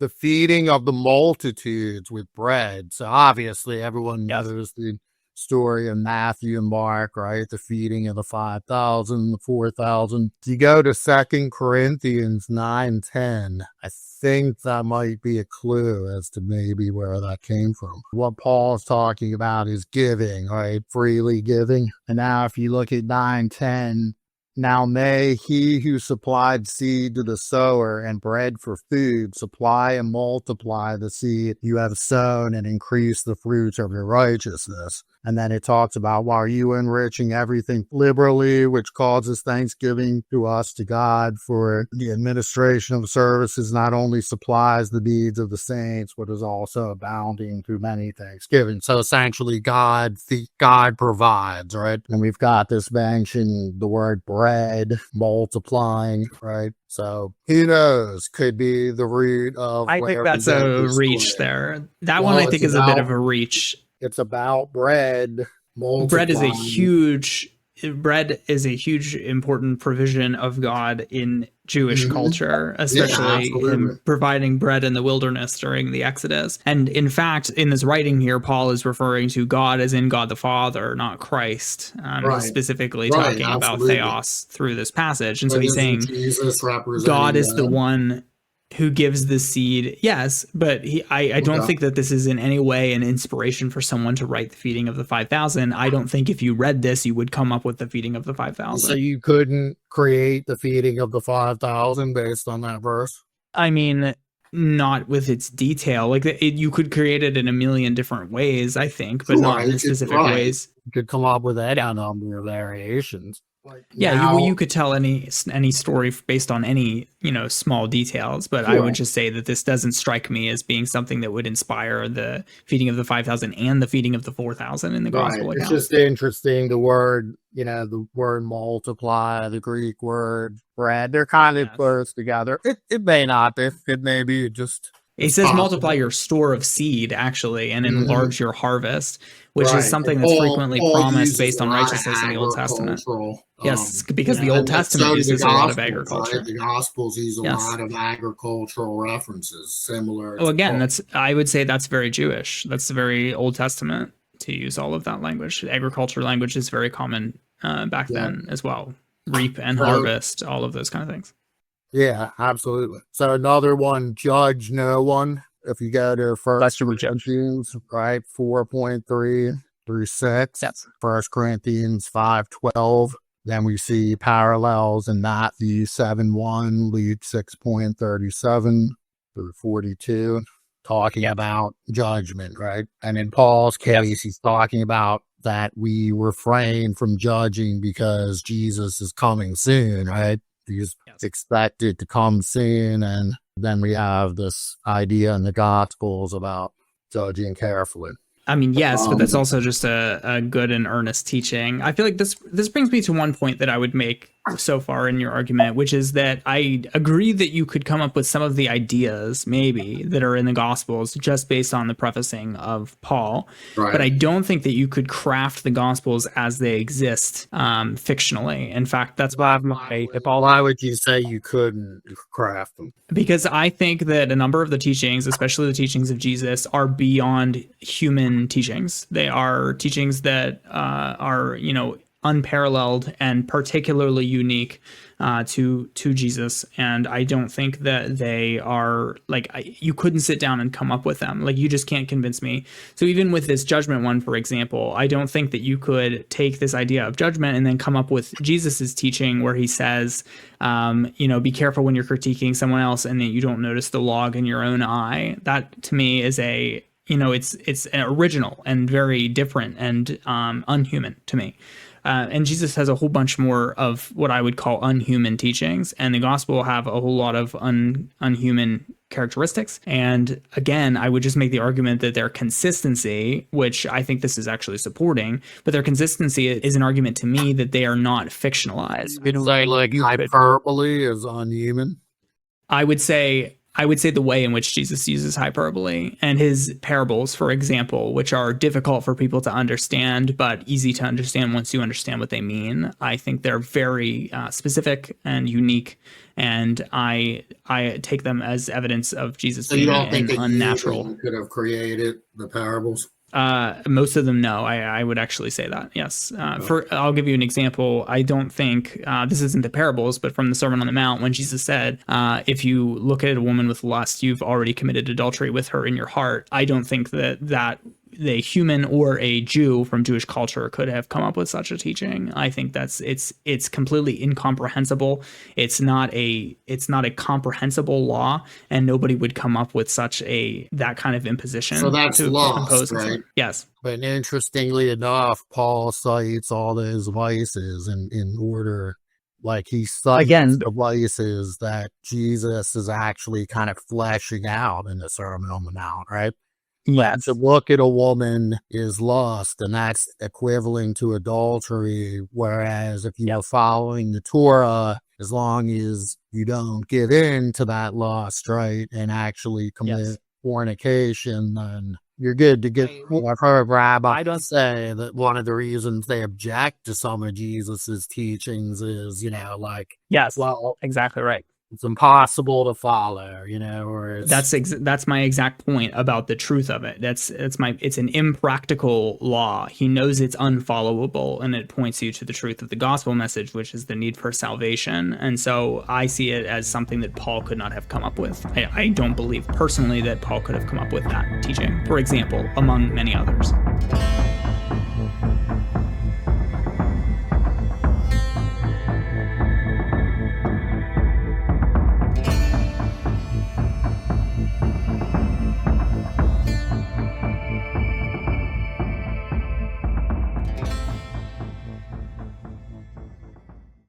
the feeding of the multitudes with bread. So obviously everyone knows the story of Matthew and Mark, right? The feeding of the 5,000, the 4,000. You go to 2 Corinthians 9:10. I think that might be a clue as to maybe where that came from. What Paul's talking about is giving, right? Freely giving. And now if you look at 9:10, now may he who supplied seed to the sower and bread for food supply and multiply the seed you have sown and increase the fruits of your righteousness. And then it talks about, while you enriching everything liberally, which causes thanksgiving to us, to God, for the administration of services not only supplies the needs of the saints, but is also abounding through many thanksgiving. So essentially God provides, right? And we've got this mention, the word bread, multiplying, right? So who knows? Could be the root of. I think that's a reach there. That one I think is a bit of a reach. It's about bread. Bread is a huge, important provision of God in Jewish culture, especially him providing bread in the wilderness during the Exodus. And in fact, in this writing here, Paul is referring to God as in God the Father, not Christ. He's specifically talking about theos through this passage. And so he's saying God is the one who gives the seed. Yes, but I don't think that this is in any way an inspiration for someone to write the feeding of the 5,000. I don't think if you read this, you would come up with the feeding of the 5,000. So you couldn't create the feeding of the 5,000 based on that verse? I mean, not with its detail. Like you could create it in a million different ways, I think, but not in specific ways. You could come up with a number of variations. You could tell any story based on any, small details, but I would just say that this doesn't strike me as being something that would inspire the feeding of the 5,000 and the feeding of the 4,000 in the gospel account. It's just interesting, the word, the word multiply, the Greek word bread, they're kind of close together. It may not be. It may be just... It says multiply your store of seed, actually, and enlarge your harvest, which is something that's frequently promised based on righteousness in the Old Testament. Yes, because the Old Testament uses a lot of agriculture. Right? The Gospels use a lot of agricultural references, similar. Oh, again, I would say that's very Jewish. That's very Old Testament to use all of that language. Agriculture language is very common back then as well. Reap and harvest, all of those kind of things. Yeah, absolutely. So another one, judge no one. If you go to First Corinthians, right, 4.3 through 6, 1 Corinthians 5:12. Then we see parallels in Matthew 7:1, Luke 6.37 through 42, talking about judgment, right? And in Paul's case, he's talking about that we refrain from judging because Jesus is coming soon, right? He's expected to come soon, and then we have this idea in the Gospels about judging carefully. I mean, yes, but that's also just a good and earnest teaching. I feel like this brings me to one point that I would make so far in your argument, which is that I agree that you could come up with some of the ideas, maybe, that are in the Gospels just based on the prefacing of Paul. Right. But I don't think that you could craft the Gospels as they exist fictionally. In fact, that's why why would you say you couldn't craft them? Because I think that a number of the teachings, especially the teachings of Jesus, are beyond human teachings. They are teachings that are, unparalleled and particularly unique to Jesus. And I don't think that they are you couldn't sit down and come up with them. Like, you just can't convince me. So even with this judgment one, for example, I don't think that you could take this idea of judgment and then come up with Jesus's teaching where he says, be careful when you're critiquing someone else and that you don't notice the log in your own eye. That to me is it's an original and very different and unhuman to me. And Jesus has a whole bunch more of what I would call unhuman teachings, and the gospel will have a whole lot of unhuman characteristics. And again, I would just make the argument that their consistency, which I think this is actually supporting, but their consistency is an argument to me that they are not fictionalized. Like hyperbole is unhuman? I would say I would say the way in which Jesus uses hyperbole and his parables, for example, which are difficult for people to understand, but easy to understand once you understand what they mean. I think they're very specific and unique, and I take them as evidence of Jesus So you being don't think an that unnatural. you could have created the parables? Most of them, no. I would actually say that, yes. I'll give you an example. I don't think this isn't the parables, but from the Sermon on the Mount, when Jesus said, "If you look at a woman with lust, you've already committed adultery with her in your heart." I don't think that the human or a Jew from Jewish culture could have come up with such a teaching. I think it's completely incomprehensible. It's not a comprehensible law, and nobody would come up with that kind of imposition. So that's to lost, impose. right? Yes. But interestingly enough, Paul cites all those vices in order, like he cites Again, the vices that Jesus is actually kind of fleshing out in the Sermon on the Mount, right? yes. To look at a woman is lust, and that's equivalent to adultery. Whereas if you're following the Torah, as long as you don't give in to that lust, right, and actually commit fornication, then you're good to get. I've heard rabbis say that one of the reasons they object to some of Jesus's teachings is, like, Yes. well, Exactly right. it's impossible to follow, or it's That's my exact point about the truth of it. It's an impractical law. He knows it's unfollowable, and it points you to the truth of the gospel message, which is the need for salvation. And so I see it as something that Paul could not have come up with. I don't believe personally that Paul could have come up with that teaching, for example, among many others.